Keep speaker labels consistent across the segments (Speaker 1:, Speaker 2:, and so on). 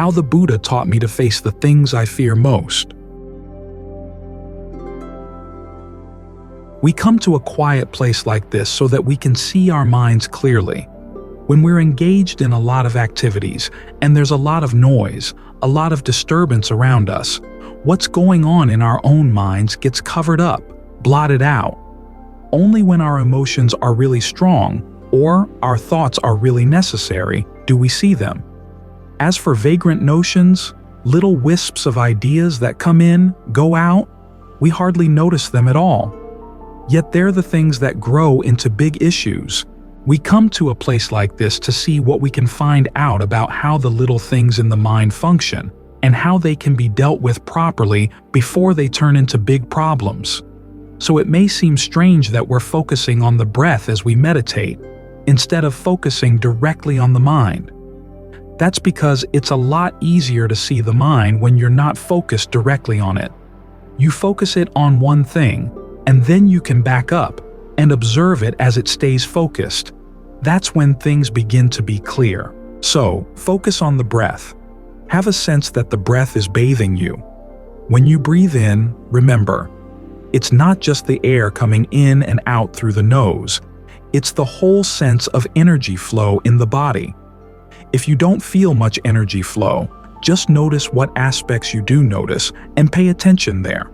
Speaker 1: how the Buddha taught me to face the things I fear most. We come to a quiet place like this so that we can see our minds clearly. When we're engaged in a lot of activities and there's a lot of noise, a lot of disturbance around us, what's going on in our own minds gets covered up, blotted out. Only when our emotions are really strong or our thoughts are really necessary do we see them. As for vagrant notions, little wisps of ideas that come in, go out, we hardly notice them at all. Yet they're the things that grow into big issues. We come to a place like this to see what we can find out about how the little things in the mind function and how they can be dealt with properly before they turn into big problems. So it may seem strange that we're focusing on the breath as we meditate, instead of focusing directly on the mind. That's because it's a lot easier to see the mind when you're not focused directly on it. You focus it on one thing, and then you can back up and observe it as it stays focused. That's when things begin to be clear. So, focus on the breath. Have a sense that the breath is bathing you. When you breathe in, remember, it's not just the air coming in and out through the nose. It's the whole sense of energy flow in the body. If you don't feel much energy flow, just notice what aspects you do notice and pay attention there.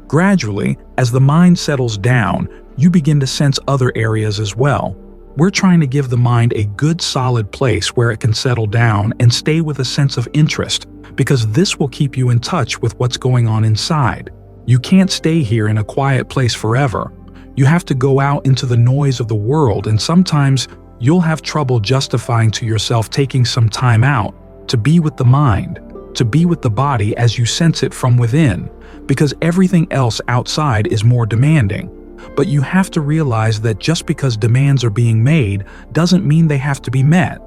Speaker 1: Gradually, as the mind settles down, you begin to sense other areas as well. We're trying to give the mind a good solid place where it can settle down and stay with a sense of interest, because this will keep you in touch with what's going on inside. You can't stay here in a quiet place forever. You have to go out into the noise of the world, and sometimes you'll have trouble justifying to yourself taking some time out to be with the mind, to be with the body as you sense it from within, because everything else outside is more demanding. But you have to realize that just because demands are being made doesn't mean they have to be met.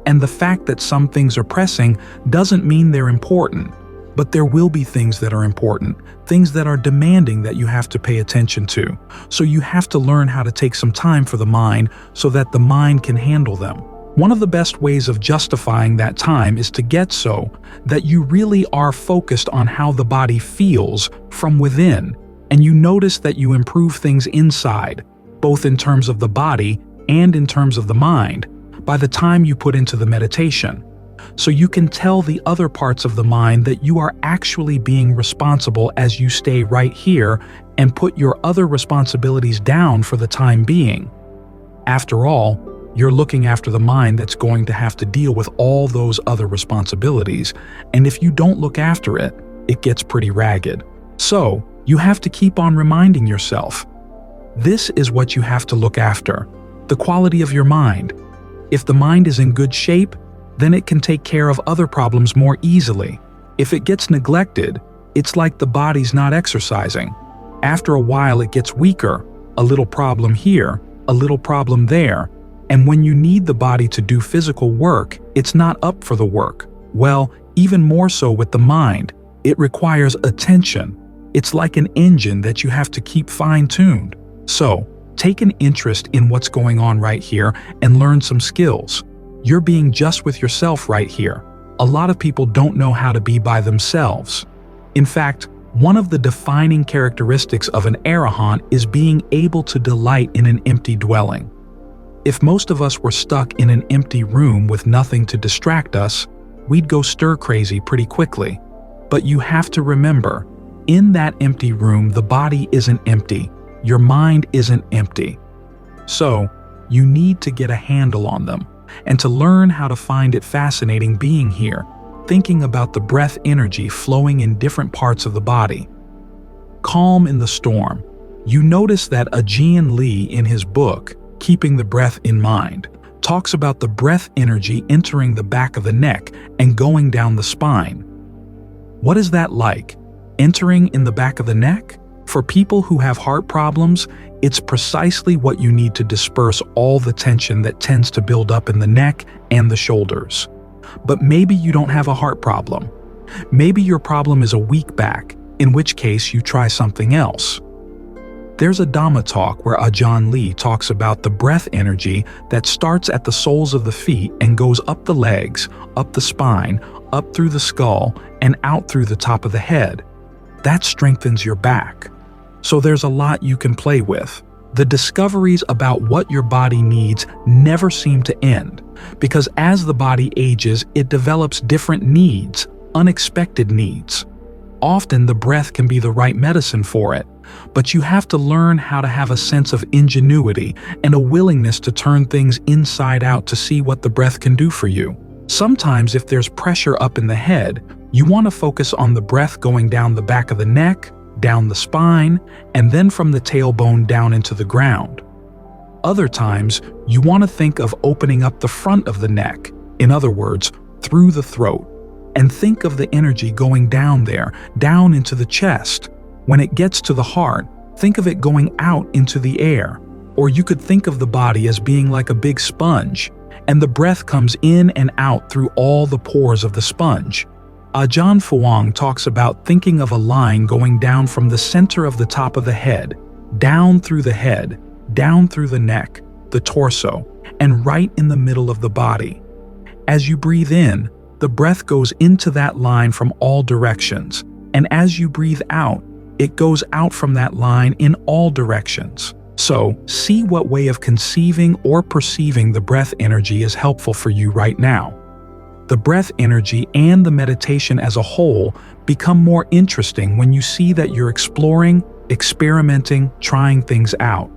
Speaker 1: And the fact that some things are pressing doesn't mean they're important. But there will be things that are important, things that are demanding that you have to pay attention to. So you have to learn how to take some time for the mind so that the mind can handle them. One of the best ways of justifying that time is to get so that you really are focused on how the body feels from within, and you notice that you improve things inside, both in terms of the body and in terms of the mind, by the time you put into the meditation. So you can tell the other parts of the mind that you are actually being responsible as you stay right here and put your other responsibilities down for the time being. After all, you're looking after the mind that's going to have to deal with all those other responsibilities, and if you don't look after it, it gets pretty ragged. So, you have to keep on reminding yourself. This is what you have to look after, the quality of your mind. If the mind is in good shape, then it can take care of other problems more easily. If it gets neglected, it's like the body's not exercising. After a while it gets weaker, a little problem here, a little problem there, and when you need the body to do physical work, it's not up for the work. Well, even more so with the mind, it requires attention. It's like an engine that you have to keep fine-tuned. So, take an interest in what's going on right here and learn some skills. You're being just with yourself right here. A lot of people don't know how to be by themselves. In fact, one of the defining characteristics of an arahant is being able to delight in an empty dwelling. If most of us were stuck in an empty room with nothing to distract us, we'd go stir-crazy pretty quickly. But you have to remember, in that empty room, the body isn't empty. Your mind isn't empty. So, you need to get a handle on them and to learn how to find it fascinating being here, thinking about the breath energy flowing in different parts of the body. Calm in the storm. You notice that Ajahn Lee in his book, Keeping the Breath in Mind, talks about the breath energy entering the back of the neck and going down the spine. What is that like? Entering in the back of the neck? For people who have heart problems, it's precisely what you need to disperse all the tension that tends to build up in the neck and the shoulders. But maybe you don't have a heart problem. Maybe your problem is a weak back, in which case you try something else. There's a Dhamma talk where Ajahn Lee talks about the breath energy that starts at the soles of the feet and goes up the legs, up the spine, up through the skull and out through the top of the head. That strengthens your back. So there's a lot you can play with. The discoveries about what your body needs never seem to end, because as the body ages, it develops different needs, unexpected needs. Often the breath can be the right medicine for it, but you have to learn how to have a sense of ingenuity and a willingness to turn things inside out to see what the breath can do for you. Sometimes if there's pressure up in the head, you want to focus on the breath going down the back of the neck, down the spine, and then from the tailbone down into the ground. Other times, you want to think of opening up the front of the neck, in other words, through the throat, and think of the energy going down there, down into the chest. When it gets to the heart, think of it going out into the air. Or you could think of the body as being like a big sponge, and the breath comes in and out through all the pores of the sponge. Ajahn Fuang talks about thinking of a line going down from the center of the top of the head, down through the head, down through the neck, the torso, and right in the middle of the body. As you breathe in, the breath goes into that line from all directions, and as you breathe out, it goes out from that line in all directions. So, see what way of conceiving or perceiving the breath energy is helpful for you right now. The breath energy and the meditation as a whole become more interesting when you see that you're exploring, experimenting, trying things out.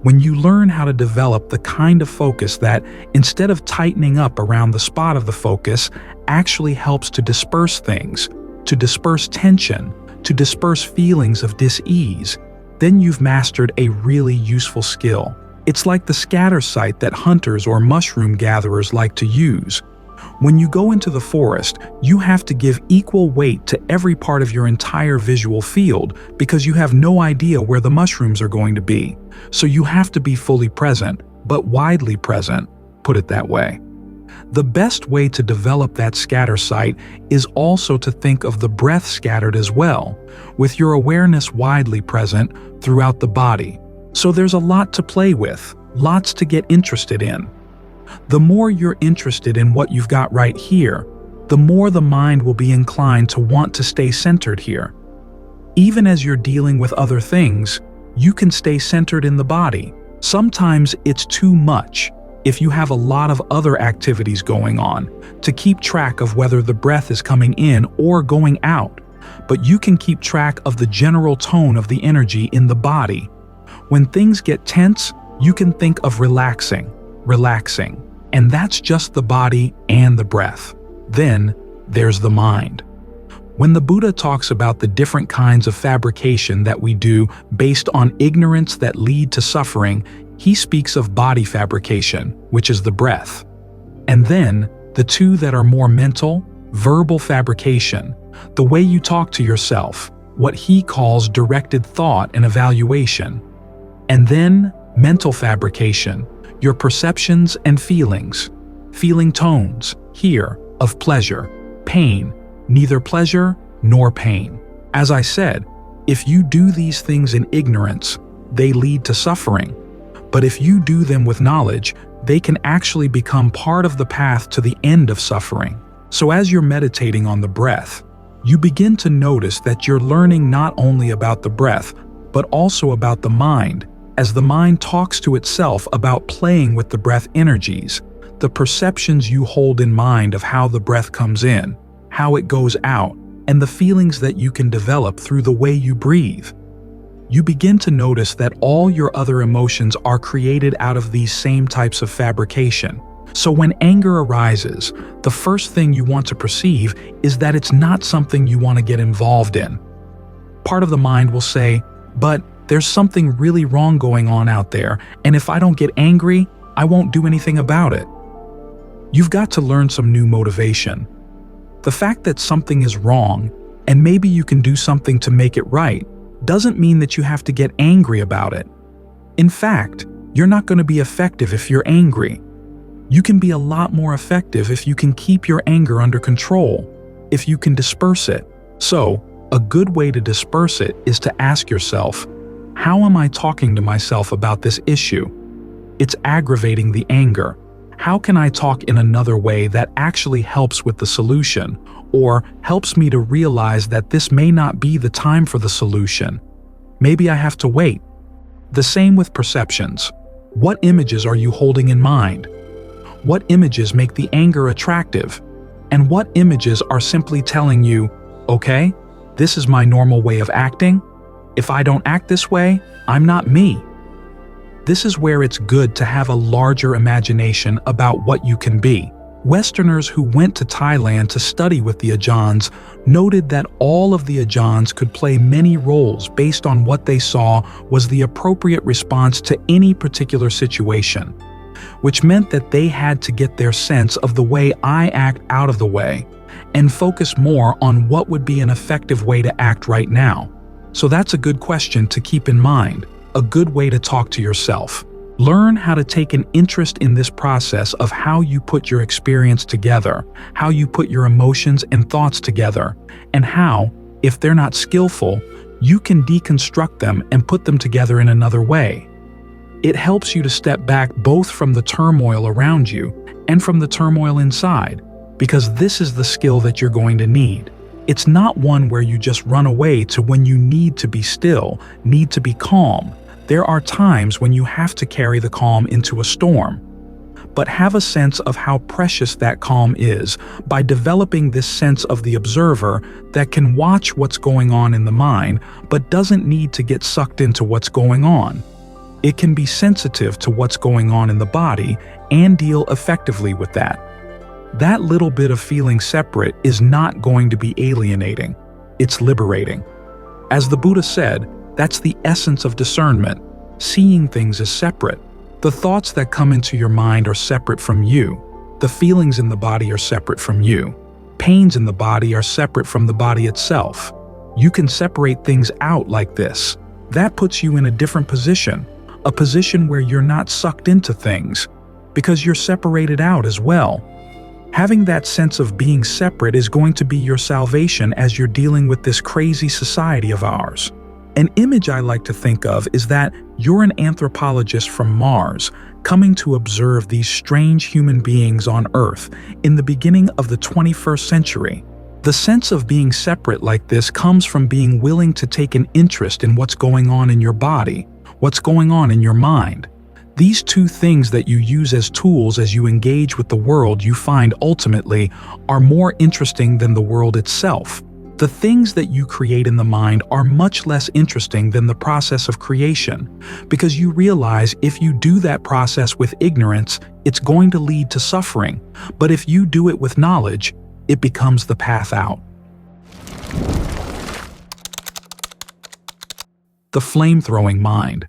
Speaker 1: When you learn how to develop the kind of focus that, instead of tightening up around the spot of the focus, actually helps to disperse things, to disperse tension, to disperse feelings of dis-ease, then you've mastered a really useful skill. It's like the scatter sight that hunters or mushroom gatherers like to use. When you go into the forest, you have to give equal weight to every part of your entire visual field because you have no idea where the mushrooms are going to be. So you have to be fully present, but widely present, put it that way. The best way to develop that scatter sight is also to think of the breath scattered as well, with your awareness widely present throughout the body. So there's a lot to play with, lots to get interested in. The more you're interested in what you've got right here, the more the mind will be inclined to want to stay centered here. Even as you're dealing with other things, you can stay centered in the body. Sometimes it's too much, if you have a lot of other activities going on, to keep track of whether the breath is coming in or going out, but you can keep track of the general tone of the energy in the body. When things get tense, you can think of relaxing, and that's just the body and the breath. Then there's the mind. When the Buddha talks about the different kinds of fabrication that we do based on ignorance that lead to suffering, he speaks of body fabrication, which is the breath. And then the two that are more mental, verbal fabrication, the way you talk to yourself, what he calls directed thought and evaluation. And then mental fabrication, your perceptions and feelings, feeling tones, here, of pleasure, pain, neither pleasure nor pain. As I said, if you do these things in ignorance, they lead to suffering. But if you do them with knowledge, they can actually become part of the path to the end of suffering. So as you're meditating on the breath, you begin to notice that you're learning not only about the breath, but also about the mind, as the mind talks to itself about playing with the breath energies, the perceptions you hold in mind of how the breath comes in, how it goes out, and the feelings that you can develop through the way you breathe. You begin to notice that all your other emotions are created out of these same types of fabrication. So when anger arises, the first thing you want to perceive is that it's not something you want to get involved in. Part of the mind will say, but there's something really wrong going on out there, and if I don't get angry, I won't do anything about it. You've got to learn some new motivation. The fact that something is wrong, and maybe you can do something to make it right, doesn't mean that you have to get angry about it. In fact, you're not going to be effective if you're angry. You can be a lot more effective if you can keep your anger under control, if you can disperse it. So, a good way to disperse it is to ask yourself, how am I talking to myself about this issue? It's aggravating the anger. How can I talk in another way that actually helps with the solution, or helps me to realize that this may not be the time for the solution? Maybe I have to wait. The same with perceptions. What images are you holding in mind? What images make the anger attractive? And what images are simply telling you, okay, this is my normal way of acting. If I don't act this way, I'm not me. This is where it's good to have a larger imagination about what you can be. Westerners who went to Thailand to study with the Ajahns noted that all of the Ajahns could play many roles based on what they saw was the appropriate response to any particular situation, which meant that they had to get their sense of the way I act out of the way and focus more on what would be an effective way to act right now. So that's a good question to keep in mind, a good way to talk to yourself. Learn how to take an interest in this process of how you put your experience together, how you put your emotions and thoughts together, and how, if they're not skillful, you can deconstruct them and put them together in another way. It helps you to step back both from the turmoil around you and from the turmoil inside, because this is the skill that you're going to need. It's not one where you just run away to when you need to be still, need to be calm. There are times when you have to carry the calm into a storm. But have a sense of how precious that calm is by developing this sense of the observer that can watch what's going on in the mind but doesn't need to get sucked into what's going on. It can be sensitive to what's going on in the body and deal effectively with that. That little bit of feeling separate is not going to be alienating. It's liberating. As the Buddha said, that's the essence of discernment, seeing things as separate. The thoughts that come into your mind are separate from you. The feelings in the body are separate from you. Pains in the body are separate from the body itself. You can separate things out like this. That puts you in a different position, a position where you're not sucked into things, because you're separated out as well. Having that sense of being separate is going to be your salvation as you're dealing with this crazy society of ours. An image I like to think of is that you're an anthropologist from Mars coming to observe these strange human beings on Earth in the beginning of the 21st century. The sense of being separate like this comes from being willing to take an interest in what's going on in your body, what's going on in your mind. These two things that you use as tools as you engage with the world you find ultimately are more interesting than the world itself. The things that you create in the mind are much less interesting than the process of creation, because you realize if you do that process with ignorance, it's going to lead to suffering. But if you do it with knowledge, it becomes the path out. The flame-throwing mind.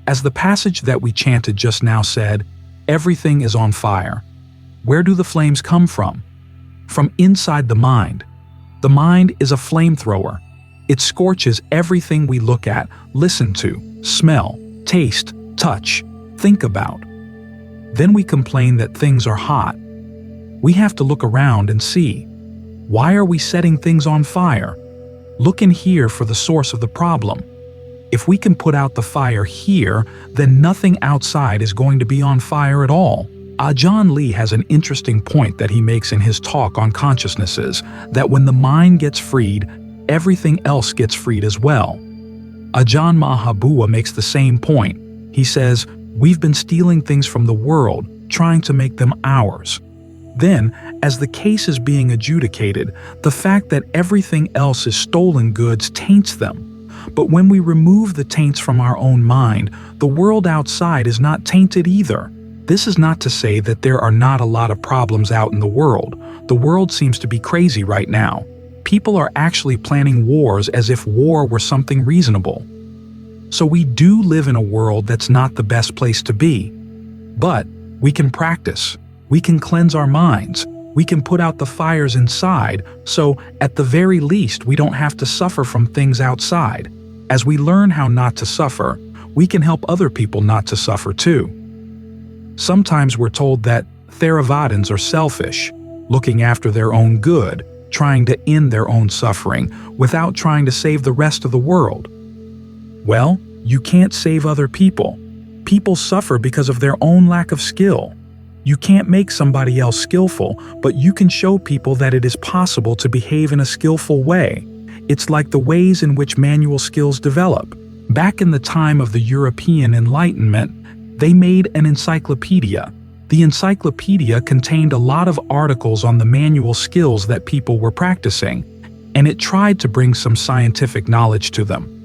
Speaker 1: As the passage that we chanted just now said, everything is on fire. Where do the flames come from? From inside the mind. The mind is a flamethrower. It scorches everything we look at, listen to, smell, taste, touch, think about. Then we complain that things are hot. We have to look around and see. Why are we setting things on fire? Look in here for the source of the problem. If we can put out the fire here, then nothing outside is going to be on fire at all. Ajahn Lee has an interesting point that he makes in his talk on consciousnesses, that when the mind gets freed, everything else gets freed as well. Ajahn Mahabua makes the same point. He says, we've been stealing things from the world, trying to make them ours. Then, as the case is being adjudicated, the fact that everything else is stolen goods taints them. But when we remove the taints from our own mind, the world outside is not tainted either. This is not to say that there are not a lot of problems out in the world. The world seems to be crazy right now. People are actually planning wars as if war were something reasonable. So we do live in a world that's not the best place to be. But we can practice. We can cleanse our minds. We can put out the fires inside, so at the very least we don't have to suffer from things outside. As we learn how not to suffer, we can help other people not to suffer too. Sometimes we're told that Theravadins are selfish, looking after their own good, trying to end their own suffering without trying to save the rest of the world. Well, you can't save other people. People suffer because of their own lack of skill. You can't make somebody else skillful, but you can show people that it is possible to behave in a skillful way. It's like the ways in which manual skills develop. Back in the time of the European Enlightenment, they made an encyclopedia. The encyclopedia contained a lot of articles on the manual skills that people were practicing, and it tried to bring some scientific knowledge to them.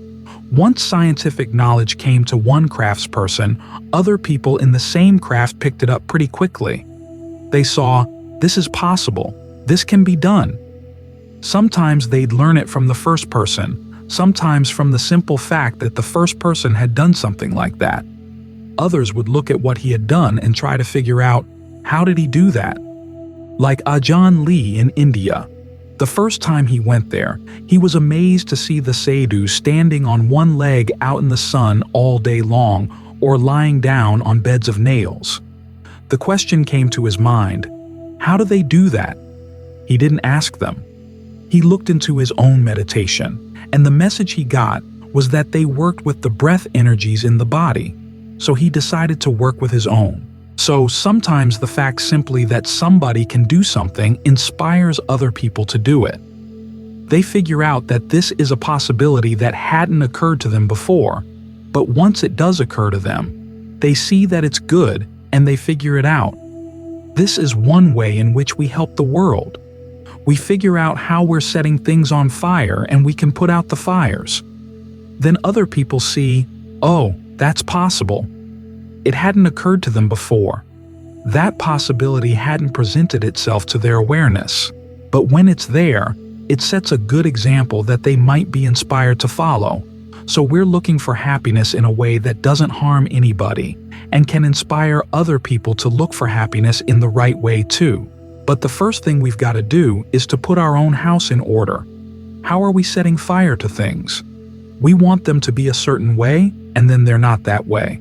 Speaker 1: Once scientific knowledge came to one craftsperson, other people in the same craft picked it up pretty quickly. They saw, this is possible, this can be done. Sometimes they'd learn it from the first person, sometimes from the simple fact that the first person had done something like that. Others would look at what he had done and try to figure out, how did he do that? Like Ajahn Lee in India. The first time he went there, he was amazed to see the sadhu standing on one leg out in the sun all day long or lying down on beds of nails. The question came to his mind, how do they do that? He didn't ask them. He looked into his own meditation, and the message he got was that they worked with the breath energies in the body. So he decided to work with his own. So sometimes the fact simply that somebody can do something inspires other people to do it. They figure out that this is a possibility that hadn't occurred to them before, but once it does occur to them, they see that it's good and they figure it out. This is one way in which we help the world. We figure out how we're setting things on fire and we can put out the fires. Then other people see, oh, that's possible. It hadn't occurred to them before. That possibility hadn't presented itself to their awareness. But when it's there, it sets a good example that they might be inspired to follow. So we're looking for happiness in a way that doesn't harm anybody and can inspire other people to look for happiness in the right way too. But the first thing we've got to do is to put our own house in order. How are we setting fire to things? We want them to be a certain way, and then they're not that way.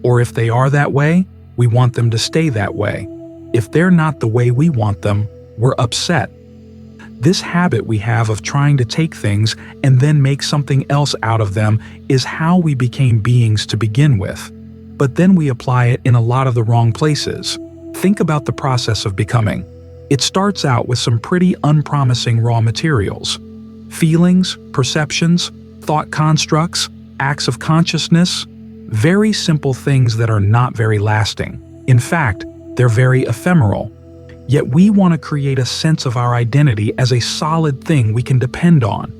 Speaker 1: Or if they are that way, we want them to stay that way. If they're not the way we want them, we're upset. This habit we have of trying to take things and then make something else out of them is how we became beings to begin with. But then we apply it in a lot of the wrong places. Think about the process of becoming. It starts out with some pretty unpromising raw materials. Feelings, perceptions, thought constructs, acts of consciousness, very simple things that are not very lasting. In fact, they're very ephemeral. Yet we want to create a sense of our identity as a solid thing we can depend on,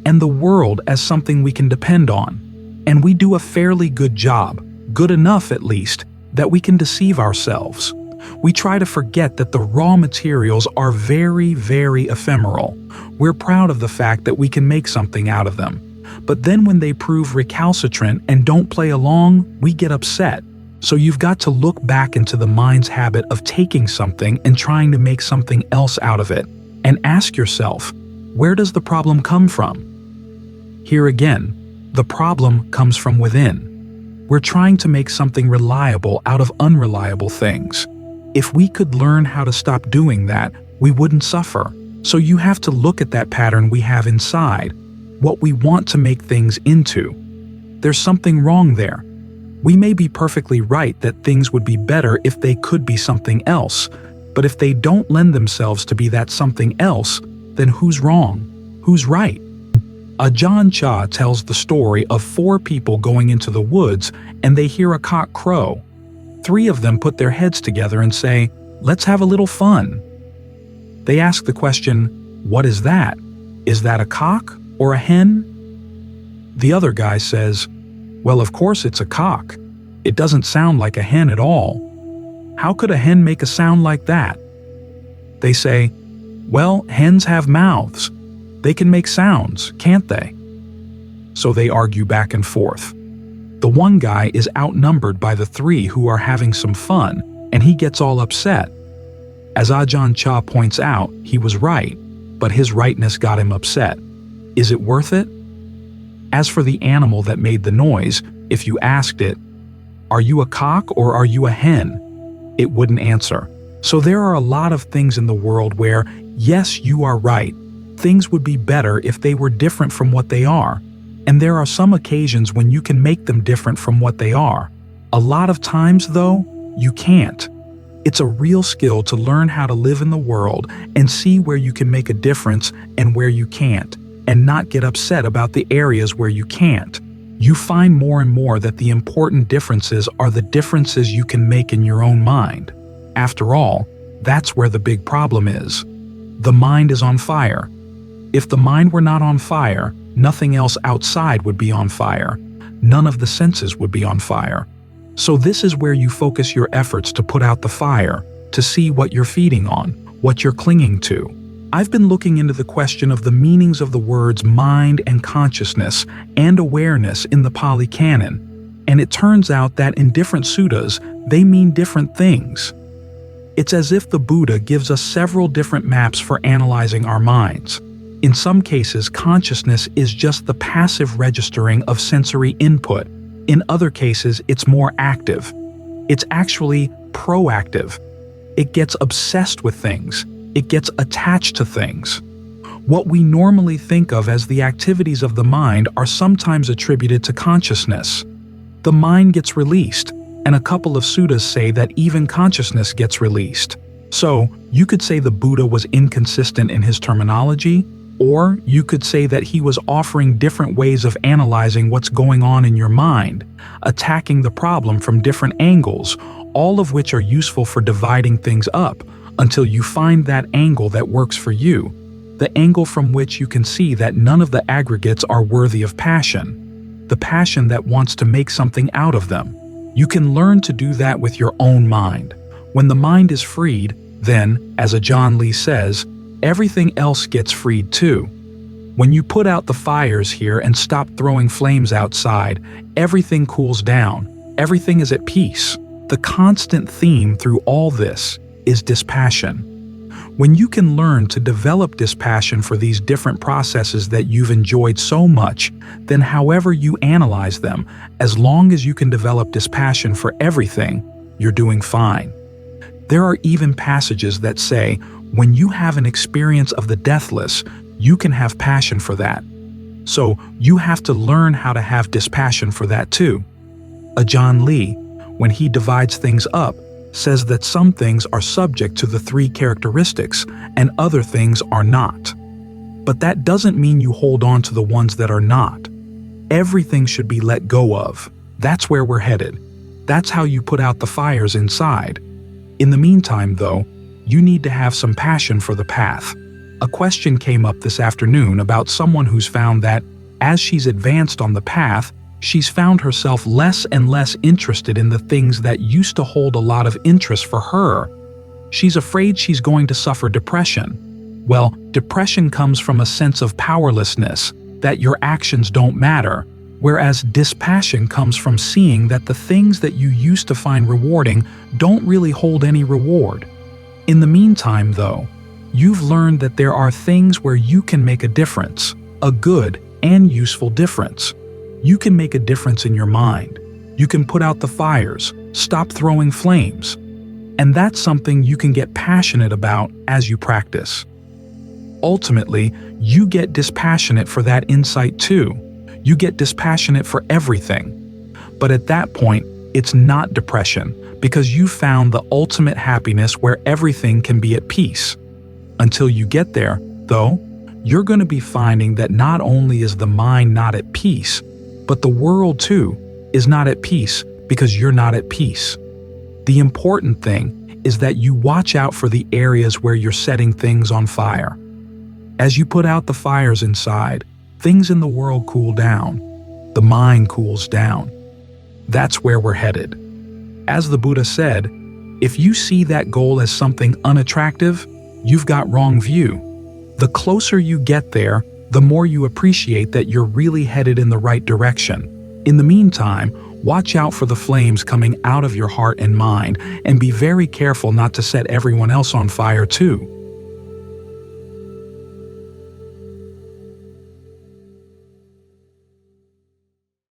Speaker 1: and the world as something we can depend on. And we do a fairly good job, good enough at least, that we can deceive ourselves. We try to forget that the raw materials are very, very ephemeral. We're proud of the fact that we can make something out of them. But then when they prove recalcitrant and don't play along, we get upset. So you've got to look back into the mind's habit of taking something and trying to make something else out of it, and ask yourself, where does the problem come from? Here again, the problem comes from within. We're trying to make something reliable out of unreliable things. If we could learn how to stop doing that, we wouldn't suffer. So you have to look at that pattern we have inside, what we want to make things into. There's something wrong there. We may be perfectly right that things would be better if they could be something else, but if they don't lend themselves to be that something else, then who's wrong? Who's right? Ajahn Chah tells the story of 4 people going into the woods and they hear a cock crow. 3 of them put their heads together and say, "Let's have a little fun." They ask the question, "What is that? Is that a cock or a hen?" The other guy says, "Well, of course it's a cock. It doesn't sound like a hen at all. How could a hen make a sound like that?" They say, "Well, hens have mouths. They can make sounds, can't they?" So they argue back and forth. The one guy is outnumbered by the 3 who are having some fun, and he gets all upset. As Ajahn Chah points out, he was right, but his rightness got him upset. Is it worth it? As for the animal that made the noise, if you asked it, "Are you a cock or are you a hen?" it wouldn't answer. So there are a lot of things in the world where, yes, you are right, things would be better if they were different from what they are, and there are some occasions when you can make them different from what they are. A lot of times, though, you can't. It's a real skill to learn how to live in the world and see where you can make a difference and where you can't, and not get upset about the areas where you can't. You find more and more that the important differences are the differences you can make in your own mind. After all, that's where the big problem is. The mind is on fire. If the mind were not on fire, nothing else outside would be on fire. None of the senses would be on fire. So this is where you focus your efforts to put out the fire, to see what you're feeding on, what you're clinging to. I've been looking into the question of the meanings of the words mind and consciousness and awareness in the Pali Canon, and it turns out that in different suttas, they mean different things. It's as if the Buddha gives us several different maps for analyzing our minds. In some cases, consciousness is just the passive registering of sensory input. In other cases, it's more active. It's actually proactive. It gets obsessed with things. It gets attached to things. What we normally think of as the activities of the mind are sometimes attributed to consciousness. The mind gets released, and a couple of suttas say that even consciousness gets released. So, you could say the Buddha was inconsistent in his terminology, or you could say that he was offering different ways of analyzing what's going on in your mind, attacking the problem from different angles, all of which are useful for dividing things up, until you find that angle that works for you, the angle from which you can see that none of the aggregates are worthy of passion, the passion that wants to make something out of them. You can learn to do that with your own mind. When the mind is freed, then, as Ajahn Lee says, everything else gets freed too. When you put out the fires here and stop throwing flames outside, everything cools down, everything is at peace. The constant theme through all this is dispassion. When you can learn to develop dispassion for these different processes that you've enjoyed so much, then however you analyze them, as long as you can develop dispassion for everything, you're doing fine. There are even passages that say, when you have an experience of the deathless, you can have passion for that. So you have to learn how to have dispassion for that too. Ajahn Lee, when he divides things up, says that some things are subject to the three characteristics and other things are not. But that doesn't mean you hold on to the ones that are not. Everything should be let go of. That's where we're headed. That's how you put out the fires inside. In the meantime, though, you need to have some passion for the path. A question came up this afternoon about someone who's found that, as she's advanced on the path, she's found herself less and less interested in the things that used to hold a lot of interest for her. She's afraid she's going to suffer depression. Well, depression comes from a sense of powerlessness, that your actions don't matter, whereas dispassion comes from seeing that the things that you used to find rewarding don't really hold any reward. In the meantime, though, you've learned that there are things where you can make a difference, a good and useful difference. You can make a difference in your mind. You can put out the fires, stop throwing flames. And that's something you can get passionate about as you practice. Ultimately, you get dispassionate for that insight too. You get dispassionate for everything. But at that point, it's not depression, because you found the ultimate happiness where everything can be at peace. Until you get there, though, you're going to be finding that not only is the mind not at peace, but the world, too, is not at peace because you're not at peace. The important thing is that you watch out for the areas where you're setting things on fire. As you put out the fires inside, things in the world cool down. The mind cools down. That's where we're headed. As the Buddha said, if you see that goal as something unattractive, you've got wrong view. The closer you get there, the more you appreciate that you're really headed in the right direction. In the meantime, watch out for the flames coming out of your heart and mind, and be very careful not to set everyone else on fire too.